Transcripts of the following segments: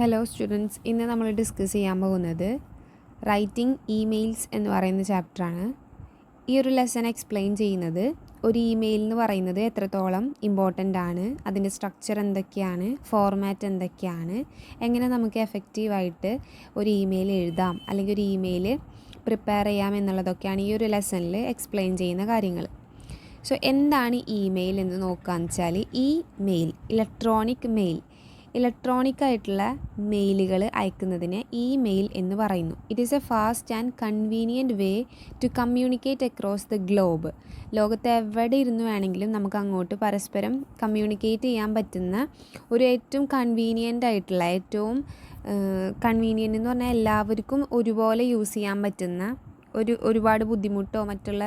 Hello students, ഇന്ന് നമ്മൾ discuss ചെയ്യാൻ പോകുന്നത് റൈറ്റിംഗ് ഇമെയിൽസ് എന്ന് പറയുന്ന ചാപ്റ്ററാണ്. ഈ ഒരു ലെസൺ എക്സ്പ്ലെയിൻ ചെയ്യുന്നത് ഒരു ഇമെയിൽ എന്ന് പറയുന്നത് എത്രത്തോളം ഇമ്പോർട്ടൻ്റ് ആണ്, അതിൻ്റെ സ്ട്രക്ചർ എന്തൊക്കെയാണ്, ഫോർമാറ്റ് എന്തൊക്കെയാണ്, എങ്ങനെ നമുക്ക് എഫക്റ്റീവായിട്ട് ഒരു ഇമെയിൽ എഴുതാം അല്ലെങ്കിൽ ഒരു ഇമെയിൽ പ്രിപ്പയർ ചെയ്യാം എന്നുള്ളതൊക്കെയാണ് ഈ ഒരു ലെസണിൽ എക്സ്പ്ലെയിൻ ചെയ്യുന്ന കാര്യങ്ങൾ. സോ എന്താണ് ഇമെയിൽ എന്ന് നോക്കുകയെന്ന് വെച്ചാൽ, ഇലക്ട്രോണിക് ആയിട്ടുള്ള മെയിലുകൾ അയക്കുന്നതിന് ഇമെയിൽ എന്ന് പറയുന്നു. It is a fast and convenient way to communicate across the globe. ലോകത്ത് എവിടെ ഇരുന്ന് വേണമെങ്കിലും നമുക്ക് അങ്ങോട്ട് പരസ്പരം കമ്മ്യൂണിക്കേറ്റ് ചെയ്യാൻ പറ്റുന്ന ഒരു ഏറ്റവും കൺവീനിയൻ്റ് ആയിട്ടുള്ള കൺവീനിയൻ്റ് എന്ന് പറഞ്ഞാൽ എല്ലാവർക്കും ഒരുപോലെ യൂസ് ചെയ്യാൻ പറ്റുന്ന ഒരുപാട് ബുദ്ധിമുട്ടോ മറ്റുള്ള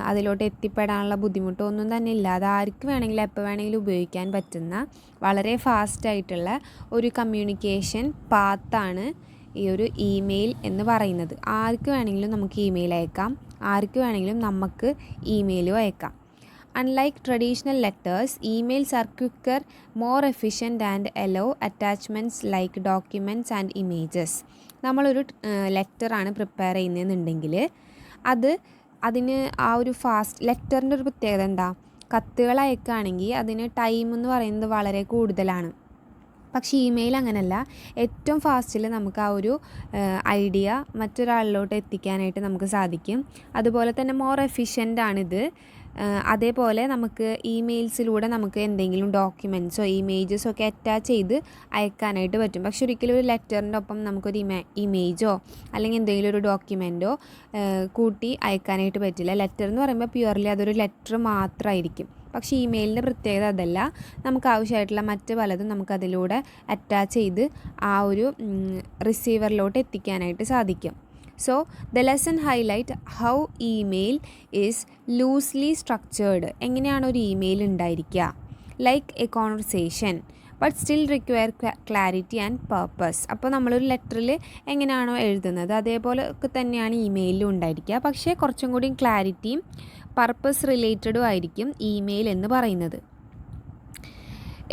അതിലോട്ട് എത്തിപ്പെടാനുള്ള ബുദ്ധിമുട്ടോ ഒന്നും തന്നെ ഇല്ലാതെ ആർക്ക് വേണമെങ്കിലും എപ്പോൾ വേണമെങ്കിലും ഉപയോഗിക്കാൻ പറ്റുന്ന വളരെ ഫാസ്റ്റായിട്ടുള്ള ഒരു കമ്മ്യൂണിക്കേഷൻ പാത്താണ് ഈ ഒരു ഇമെയിൽ എന്ന് പറയുന്നത്. ആർക്ക് വേണമെങ്കിലും നമുക്ക് ഇമെയിൽ അയക്കാം, ആർക്ക് വേണമെങ്കിലും നമുക്ക് ഇമെയിലും അയക്കാം. Unlike traditional letters, emails are quicker, more efficient and allow attachments like documents and images. നമ്മളൊരു ലെറ്ററാണ് പ്രിപ്പയർ ചെയ്യുന്നതെന്നുണ്ടെങ്കിൽ അതിന് ആ ഒരു ലെറ്ററിൻ്റെ ഒരു പ്രത്യേകത എന്താ? കത്തുകൾ അയക്കുകയാണെങ്കിൽ അതിന് ടൈം എന്ന് പറയുന്നത് വളരെ കൂടുതലാണ്. പക്ഷേ ഇമെയിൽ അങ്ങനെയല്ല. ഏറ്റവും ഫാസ്റ്റിൽ നമുക്ക് ആ ഒരു ഐഡിയ മറ്റൊരാളിലോട്ട് എത്തിക്കാനായിട്ട് നമുക്ക് സാധിക്കും. അതുപോലെ തന്നെ മോർ എഫിഷ്യൻ്റാണിത്. അതേപോലെ നമുക്ക് ഇമെയിൽസിലൂടെ നമുക്ക് എന്തെങ്കിലും ഡോക്യുമെൻറ്റ്സോ ഇമേജസോ ഒക്കെ അറ്റാച്ച് ചെയ്ത് അയക്കാനായിട്ട് പറ്റും. പക്ഷെ ഒരിക്കലും ഒരു ലെറ്ററിൻ്റെ ഒപ്പം നമുക്കൊരു ഇമേജോ അല്ലെങ്കിൽ എന്തെങ്കിലും ഒരു ഡോക്യുമെൻറ്റോ കൂട്ടി അയക്കാനായിട്ട് പറ്റില്ല. ലെറ്റർ എന്ന് പറയുമ്പോൾ പ്യുവർലി അതൊരു ലെറ്റർ മാത്രമായിരിക്കും. പക്ഷേ ഇമെയിലിൻ്റെ പ്രത്യേകത അതല്ല. നമുക്ക് ആവശ്യമായിട്ടുള്ള മറ്റ് പലതും നമുക്കതിലൂടെ അറ്റാച്ച് ചെയ്ത് ആ ഒരു റിസീവറിലോട്ട് എത്തിക്കാനായിട്ട് സാധിക്കും. So, the lesson highlight how email is loosely structured. എങ്ങനെയാണ് ഒരു ഇമെയിൽ ഉണ്ടായിരിക്കുക? Like A conversation but still require clarity and purpose. അപ്പോൾ നമ്മളൊരു ലെറ്ററിൽ എങ്ങനെയാണോ എഴുതുന്നത് അതേപോലെ ഒക്കെ തന്നെയാണ് ഇമെയിലും ഉണ്ടായിരിക്കുക. പക്ഷേ കുറച്ചും കൂടി ക്ലാരിറ്റിയും പർപ്പസ് റിലേറ്റഡും ആയിരിക്കും ഇമെയിൽ എന്ന് പറയുന്നത്.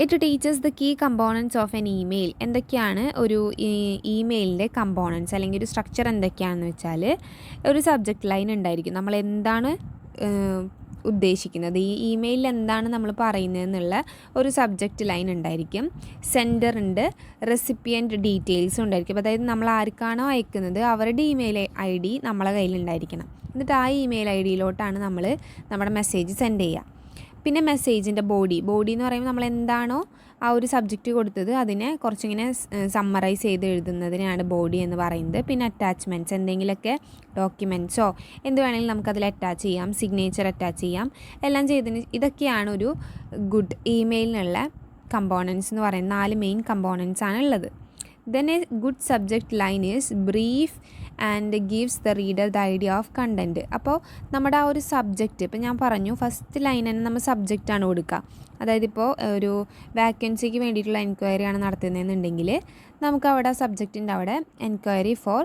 It teaches the key components of an email. എന്തൊക്കെയാണ് ഒരു ഇമെയിലിൻ്റെ കമ്പോണൻറ്റ്സ് അല്ലെങ്കിൽ ഒരു സ്ട്രക്ചർ എന്തൊക്കെയാണെന്ന് വെച്ചാൽ, ഒരു സബ്ജക്റ്റ് ലൈൻ ഉണ്ടായിരിക്കും. നമ്മൾ എന്താണ് ഉദ്ദേശിക്കുന്നത്, ഈ ഇമെയിലിൽ എന്താണ് നമ്മൾ പറയുന്നതെന്നുള്ള ഒരു സബ്ജക്റ്റ് ലൈൻ ഉണ്ടായിരിക്കും. സെൻഡർ ഉണ്ട്, റെസിപ്പിയൻറ്റ് ഡീറ്റെയിൽസും ഉണ്ടായിരിക്കും. അതായത് നമ്മൾ ആർക്കാണോ അയക്കുന്നത് അവരുടെ ഇമെയിൽ ID നമ്മളെ കയ്യിലുണ്ടായിരിക്കണം. എന്നിട്ട് ആ ഇമെയിൽ IDയിലോട്ടാണ് നമ്മൾ നമ്മുടെ മെസ്സേജ് സെൻഡ് ചെയ്യുക. പിന്നെ മെസ്സേജിൻ്റെ ബോഡി എന്ന് പറയുമ്പോൾ നമ്മൾ എന്താണോ ആ ഒരു സബ്ജക്റ്റ് കൊടുത്തത് അതിനെ കുറച്ചിങ്ങനെ സമ്മറൈസ് ചെയ്ത് എഴുതുന്നതിനാണ് ബോഡി എന്ന് പറയുന്നത്. പിന്നെ അറ്റാച്ച്മെൻറ്റ്സ്, എന്തെങ്കിലുമൊക്കെ ഡോക്യുമെൻറ്റ്സോ എന്ത് വേണമെങ്കിലും നമുക്കതിൽ അറ്റാച്ച് ചെയ്യാം, സിഗ്നേച്ചർ അറ്റാച്ച് ചെയ്യാം. എല്ലാം ചെയ്തതിന് ഇതൊക്കെയാണ് ഒരു ഗുഡ് ഇമെയിലിനുള്ള കമ്പോണൻറ്റ്സ് എന്ന് പറയുന്നത്. 4 മെയിൻ കമ്പോണൻറ്റ്സ് ആണ് ഉള്ളത്. Then a good subject line is brief and gives the reader the idea of content. അപ്പോൾ നമ്മുടെ ആ ഒരു സബ്ജക്റ്റ്, ഇപ്പോൾ ഞാൻ പറഞ്ഞു ഫസ്റ്റ് ലൈൻ തന്നെ നമ്മൾ സബ്ജക്റ്റാണ് കൊടുക്കുക. അതായത് ഇപ്പോൾ ഒരു വാക്കൻസിക്ക് വേണ്ടിയിട്ടുള്ള എൻക്വയറി ആണ് നടത്തുന്നതെന്നുണ്ടെങ്കിൽ നമുക്ക് അവിടെ സബ്ജക്റ്റിൻ്റെ അവിടെ enquiry for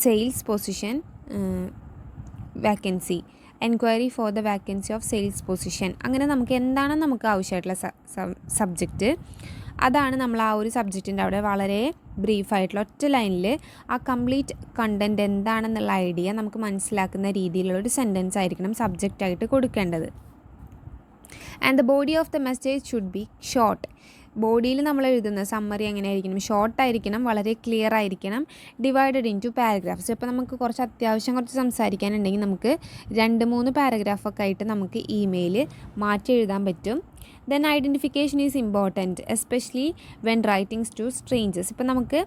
sales position vacancy, enquiry for the vacancy of sales position, അങ്ങനെ നമുക്ക് എന്താണ് നമുക്ക് ആവശ്യമായിട്ടുള്ള സബ്ജക്റ്റ് അതാണ് നമ്മൾ ആ ഒരു സബ്ജക്റ്റിൻ്റെ അവിടെ വളരെ ബ്രീഫായിട്ടുള്ള ഒറ്റ ലൈനിൽ ആ കംപ്ലീറ്റ് കണ്ടൻറ്റ് എന്താണെന്നുള്ള ഐഡിയ നമുക്ക് മനസ്സിലാക്കുന്ന രീതിയിലുള്ളൊരു സെൻറ്റൻസ് ആയിരിക്കണം സബ്ജക്റ്റായിട്ട് കൊടുക്കേണ്ടത്. And the body of the message should be short. ബോഡിയിൽ നമ്മൾ എഴുതുന്ന സമ്മറി എങ്ങനെയായിരിക്കണം? ഷോർട്ടായിരിക്കണം, വളരെ ക്ലിയർ ആയിരിക്കണം, ഡിവൈഡഡ് ഇൻറ്റു പാരഗ്രാഫ്സ്. ഇപ്പോൾ നമുക്ക് കുറച്ച് സംസാരിക്കാനുണ്ടെങ്കിൽ നമുക്ക് 2-3 പാരഗ്രാഫൊക്കെ ആയിട്ട് നമുക്ക് ഇമെയിൽ മാറ്റി എഴുതാൻ പറ്റും. Then identification is important especially when writings to strangers. ഇപ്പോൾ നമുക്ക്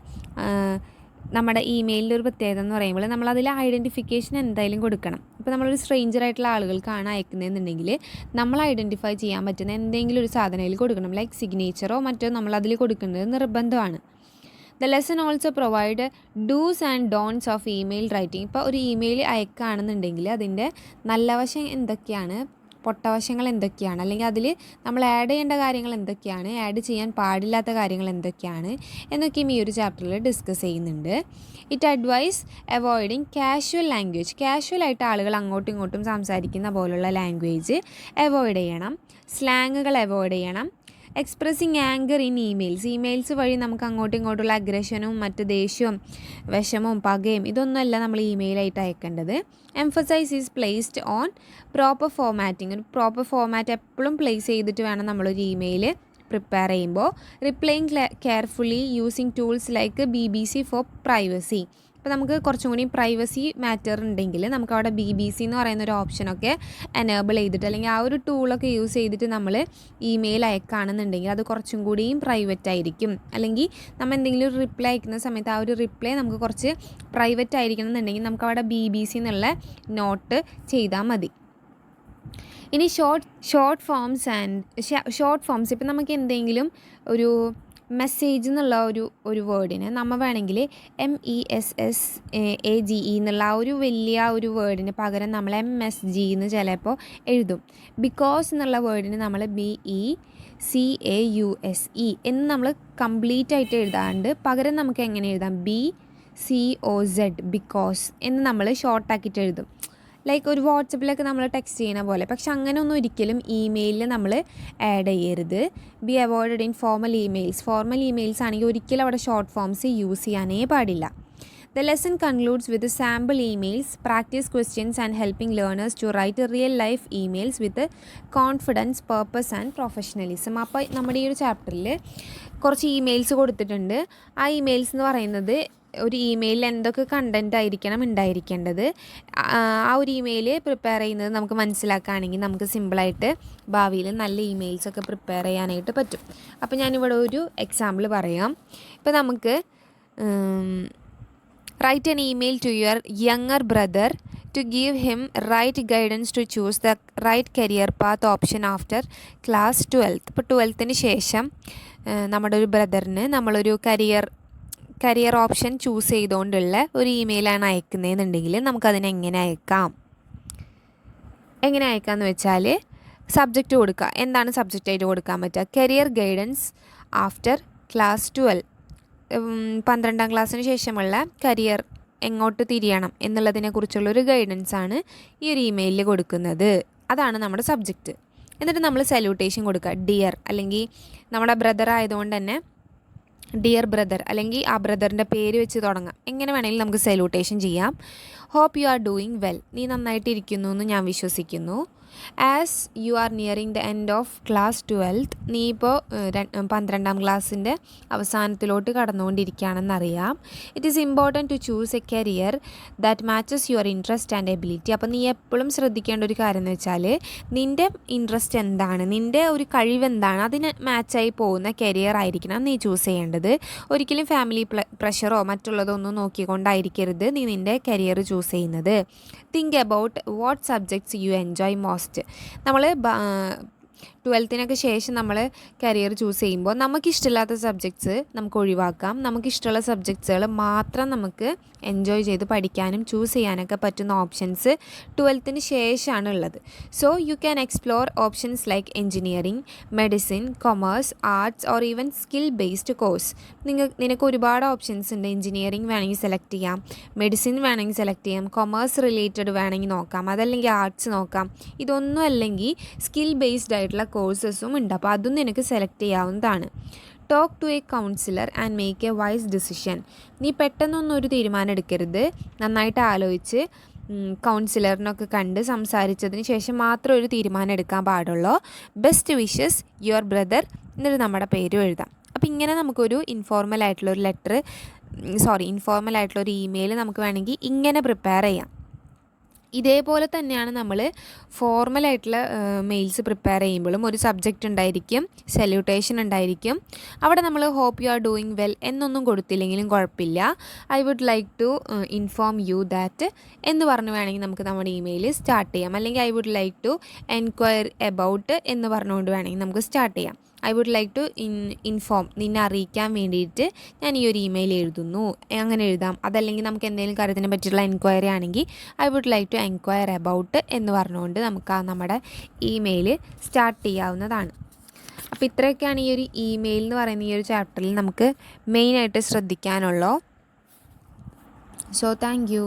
നമ്മുടെ ഇമെയിലിൻ്റെ ഒരു പ്രത്യേകത എന്ന് പറയുമ്പോൾ നമ്മളതിൽ ഐഡൻറ്റിഫിക്കേഷൻ എന്തായാലും കൊടുക്കണം. ഇപ്പോൾ നമ്മളൊരു സ്ട്രേഞ്ചറായിട്ടുള്ള ആളുകൾക്കാണ് അയക്കുന്നതെന്നുണ്ടെങ്കിൽ നമ്മൾ ഐഡൻറ്റിഫൈ ചെയ്യാൻ പറ്റുന്ന എന്തെങ്കിലും ഒരു സാധനത്തിൽ കൊടുക്കണം. ലൈക്ക് സിഗ്നേച്ചറോ മറ്റോ നമ്മളതിൽ കൊടുക്കേണ്ടത് നിർബന്ധമാണ്. The lesson also provide dos and don'ts of email writing. ഇപ്പോൾ ഒരു ഇമെയിൽ അയക്കുകയാണെന്നുണ്ടെങ്കിൽ അതിൻ്റെ നല്ല വശം എന്തൊക്കെയാണ്, പൊട്ടവശങ്ങൾ എന്തൊക്കെയാണ്, അല്ലെങ്കിൽ അതിൽ നമ്മൾ ആഡ് ചെയ്യേണ്ട കാര്യങ്ങൾ എന്തൊക്കെയാണ്, ആഡ് ചെയ്യാൻ പാടില്ലാത്ത കാര്യങ്ങൾ എന്തൊക്കെയാണ് എന്നൊക്കെയും ഈ ഒരു ചാപ്റ്ററിൽ ഡിസ്കസ് ചെയ്യുന്നുണ്ട്. It advise avoiding casual language. കാഷ്വലായിട്ട് ആളുകൾ അങ്ങോട്ടും ഇങ്ങോട്ടും സംസാരിക്കുന്ന പോലുള്ള ലാംഗ്വേജ് അവോയ്ഡ് ചെയ്യണം. സ്ലാങ്ങുകൾ അവോയ്ഡ് ചെയ്യണം. എക്സ്പ്രസിങ് ആങ്കർ ഇൻ ഇമെയിൽസ് വഴി നമുക്ക് അങ്ങോട്ടും ഇങ്ങോട്ടുള്ള അഗ്രഷനും മറ്റ് ദേഷ്യവും വിഷമവും പകയും ഇതൊന്നുമല്ല നമ്മൾ ഇമെയിലായിട്ട് അയക്കേണ്ടത്. Emphasise is placed on proper formatting. ഒരു പ്രോപ്പർ ഫോമാറ്റ് എപ്പോഴും പ്ലേസ് ചെയ്തിട്ട് വേണം നമ്മളൊരു ഇമെയിൽ പ്രിപ്പയർ ചെയ്യുമ്പോൾ. Replying carefully using tools like BBC for privacy. അപ്പോൾ നമുക്ക് കുറച്ചും കൂടി പ്രൈവസി മാറ്റർ ഉണ്ടെങ്കിൽ നമുക്ക് അവിടെ BBC എന്ന് പറയുന്ന ഒരു ഓപ്ഷനൊക്കെ എനേബിൾ ചെയ്തിട്ട് അല്ലെങ്കിൽ ആ ഒരു ടൂളൊക്കെ യൂസ് ചെയ്തിട്ട് നമ്മൾ ഇമെയിൽ അയക്കുകയാണെന്നുണ്ടെങ്കിൽ അത് കുറച്ചും കൂടിയും പ്രൈവറ്റ് ആയിരിക്കും. അല്ലെങ്കിൽ നമ്മൾ എന്തെങ്കിലും ഒരു റിപ്ലൈ അയക്കുന്ന സമയത്ത് ആ ഒരു റിപ്ലൈ നമുക്ക് കുറച്ച് പ്രൈവറ്റ് ആയിരിക്കണം എന്നുണ്ടെങ്കിൽ നമുക്ക് അവിടെ BBC എന്നുള്ള നോട്ട് ചെയ്താൽ മതി. ഇനി ഷോർട്ട് ഫോംസ് ഇപ്പം നമുക്ക് എന്തെങ്കിലും ഒരു മെസ്സേജ് എന്നുള്ള ഒരു വേർഡിന് നമ്മൾ വേണമെങ്കിൽ MESSAGE എന്നുള്ള ആ ഒരു വലിയ ഒരു വേർഡിന് പകരം നമ്മൾ MSG എന്ന് ചിലപ്പോൾ എഴുതും. ബിക്കോസ് എന്നുള്ള വേർഡിന് നമ്മൾ BECAUSE എന്ന് നമ്മൾ കംപ്ലീറ്റ് ആയിട്ട് എഴുതാണ്ട് പകരം നമുക്ക് എങ്ങനെ എഴുതാം BCOZ ബിക്കോസ് എന്ന് നമ്മൾ ഷോർട്ടാക്കിയിട്ട് എഴുതും. ലൈക്ക് ഒരു വാട്സപ്പിലൊക്കെ നമ്മൾ ടെക്സ്റ്റ് ചെയ്യുന്ന പോലെ. പക്ഷെ അങ്ങനെ ഒന്നും ഒരിക്കലും ഇമെയിലിൽ നമ്മൾ ആഡ് ചെയ്യരുത്. Be avoided in formal emails ആണെങ്കിൽ ഒരിക്കലും അവിടെ ഷോർട്ട് ഫോംസ് യൂസ് ചെയ്യാനേ പാടില്ല. The lesson concludes with sample emails, practice questions and helping learners to write real life emails with confidence, purpose and professionalism. അപ്പോൾ നമ്മുടെ ഈ ഒരു ചാപ്റ്ററിൽ കുറച്ച് ഇമെയിൽസ് കൊടുത്തിട്ടുണ്ട്. ആ ഇമെയിൽസ് എന്ന് പറയുന്നത് ഒരു ഇമെയിലിൽ എന്തൊക്കെ കണ്ടൻറ്റ് ആയിരിക്കണം ഉണ്ടായിരിക്കേണ്ടത്. ആ ഒരു ഇമെയിൽ പ്രിപ്പയർ ചെയ്യുന്നത് നമുക്ക് മനസ്സിലാക്കുകയാണെങ്കിൽ നമുക്ക് സിമ്പിളായിട്ട് ഭാവിയിൽ നല്ല ഇമെയിൽസൊക്കെ പ്രിപ്പയർ ചെയ്യാനായിട്ട് പറ്റും. അപ്പോൾ ഞാനിവിടെ ഒരു എക്സാമ്പിൾ പറയാം. ഇപ്പോൾ നമുക്ക് write an email to your younger brother to give him right guidance to choose the right career path option after class 12. ഇപ്പോൾ 12ന് ശേഷം നമ്മുടെ ഒരു ബ്രദറിന് നമ്മളൊരു കരിയർ ഓപ്ഷൻ ചൂസ് ചെയ്തുകൊണ്ടുള്ള ഒരു ഇമെയിലാണ് അയക്കുന്നതെന്നുണ്ടെങ്കിൽ നമുക്കതിനെ എങ്ങനെ അയക്കാമെന്ന് വെച്ചാൽ സബ്ജക്റ്റ് കൊടുക്കുക. എന്താണ് സബ്ജക്റ്റായിട്ട് കൊടുക്കാൻ പറ്റുക? Career guidance after class 12. 12ാം ക്ലാസ്സിന് ശേഷമുള്ള കരിയർ എങ്ങോട്ട് തിരിയണം എന്നുള്ളതിനെക്കുറിച്ചുള്ളൊരു ഗൈഡൻസാണ് ഈ ഒരു ഇമെയിലിൽ കൊടുക്കുന്നത്. അതാണ് നമ്മുടെ സബ്ജക്റ്റ്. എന്നിട്ട് നമ്മൾ സല്യൂട്ടേഷൻ കൊടുക്കുക. ഡിയർ, അല്ലെങ്കിൽ നമ്മുടെ ബ്രദർ ആയതുകൊണ്ട് തന്നെ ഡിയർ ബ്രദർ, അല്ലെങ്കിൽ ആ ബ്രദറിൻ്റെ പേര് വെച്ച് തുടങ്ങാം. എങ്ങനെ വേണമെങ്കിലും നമുക്ക് സല്യൂട്ടേഷൻ ചെയ്യാം. Hope you are doing well. നീ നന്നായിട്ടിരിക്കുന്നു എന്ന് ഞാൻ വിശ്വസിക്കുന്നു. As you are nearing the end of class 12. നീ ഇപ്പോൾ 12ാം ക്ലാസ്സിൻ്റെ അവസാനത്തിലോട്ട് കടന്നുകൊണ്ടിരിക്കുകയാണെന്നറിയാം. It is important to choose a career that matches your interest and ability. അപ്പോൾ നീ എപ്പോഴും ശ്രദ്ധിക്കേണ്ട ഒരു കാര്യം എന്ന് വെച്ചാൽ നിൻ്റെ ഇൻട്രസ്റ്റ് എന്താണ്, നിൻ്റെ ഒരു കഴിവെന്താണ്, അതിന് മാച്ചായി പോകുന്ന കരിയർ ആയിരിക്കണം നീ ചൂസ് ചെയ്യേണ്ടത്. ഒരിക്കലും ഫാമിലി പ്രഷറോ മറ്റുള്ളതോ ഒന്നും നോക്കിക്കൊണ്ടായിരിക്കരുത് നീ നിൻ്റെ കരിയർ ചൂസ് ചെയ്യുന്നത്. Think about what subjects you enjoy most. നമ്മൾ 12നൊക്കെ ശേഷം നമ്മൾ കരിയർ ചൂസ് ചെയ്യുമ്പോൾ നമുക്കിഷ്ടമില്ലാത്ത സബ്ജക്ട്സ് നമുക്ക് ഒഴിവാക്കാം. നമുക്കിഷ്ടമുള്ള സബ്ജക്ട്സുകൾ മാത്രം നമുക്ക് എൻജോയ് ചെയ്ത് പഠിക്കാനും ചൂസ് ചെയ്യാനൊക്കെ പറ്റുന്ന ഓപ്ഷൻസ് 12ന് ശേഷമാണ് ഉള്ളത്. So you can explore options like engineering, medicine, commerce, arts or even skill based course. നിനക്ക് ഒരുപാട് ഓപ്ഷൻസ് ഉണ്ട്. എൻജിനീയറിംഗ് വേണമെങ്കിൽ സെലക്ട് ചെയ്യാം, മെഡിസിൻ വേണമെങ്കിൽ സെലക്ട് ചെയ്യാം, കൊമേഴ്സ് റിലേറ്റഡ് വേണമെങ്കിൽ നോക്കാം, അതല്ലെങ്കിൽ ആർട്സ് നോക്കാം. ഇതൊന്നും അല്ലെങ്കിൽ സ്കിൽ ബേസ്ഡ് ആയിട്ടുള്ള കോഴ്സസും ഉണ്ട്. അപ്പോൾ അതും നിനക്ക് സെലക്ട് ചെയ്യാവുന്നതാണ്. Talk to a counsellor and make a wise decision. നീ പെട്ടെന്നൊന്നും ഒരു തീരുമാനം എടുക്കരുത്. നന്നായിട്ട് ആലോചിച്ച് കൗൺസിലറിനൊക്കെ കണ്ട് സംസാരിച്ചതിന് ശേഷം മാത്രം ഒരു തീരുമാനം എടുക്കാൻ പാടുള്ളൂ. ബെസ്റ്റ് വിഷസ് യുവർ ബ്രദർ എന്നിട്ട് നമ്മുടെ പേരും എഴുതാം. അപ്പോൾ ഇങ്ങനെ നമുക്കൊരു ഇൻഫോർമൽ ആയിട്ടുള്ളൊരു ഇമെയിൽ നമുക്ക് വേണമെങ്കിൽ ഇങ്ങനെ പ്രിപ്പയർ ചെയ്യാം. ഇതേപോലെ തന്നെയാണ് നമ്മൾ ഫോർമലായിട്ടുള്ള മെയിൽസ് പ്രിപ്പയർ ചെയ്യുമ്പോഴും ഒരു സബ്ജക്റ്റ് ഉണ്ടായിരിക്കും, സല്യൂട്ടേഷൻ ഉണ്ടായിരിക്കും. അവിടെ നമ്മൾ hope you are doing well എന്നൊന്നും കൊടുത്തില്ലെങ്കിലും കുഴപ്പമില്ല. I would like to inform you that എന്ന് പറഞ്ഞ് വേണമെങ്കിൽ നമുക്ക് നമ്മുടെ ഇമെയിൽ സ്റ്റാർട്ട് ചെയ്യാം. അല്ലെങ്കിൽ I would like to enquire about എന്ന് പറഞ്ഞുകൊണ്ട് വേണമെങ്കിൽ നമുക്ക് സ്റ്റാർട്ട് ചെയ്യാം. I would like to inform, നിന്നെ അറിയിക്കാൻ വേണ്ടിയിട്ട് ഞാൻ ഈ ഒരു ഇമെയിൽ എഴുതുന്നു, അങ്ങനെ എഴുതാം. അതല്ലെങ്കിൽ നമുക്ക് എന്തെങ്കിലും കാര്യത്തിനെ പറ്റിയുള്ള എൻക്വയറി ആണെങ്കിൽ I would like to enquire about എന്ന് പറഞ്ഞുകൊണ്ട് നമുക്ക് നമ്മുടെ ഇമെയിൽ സ്റ്റാർട്ട് ചെയ്യാവുന്നതാണ്. അപ്പോൾ ഇത്രയൊക്കെയാണ് ഈ ഒരു ഇമെയിൽ എന്ന് പറയുന്ന ഈ ഒരു ചാപ്റ്ററിൽ നമുക്ക് മെയിനായിട്ട് ശ്രദ്ധിക്കാനുള്ളൂ. So thank you.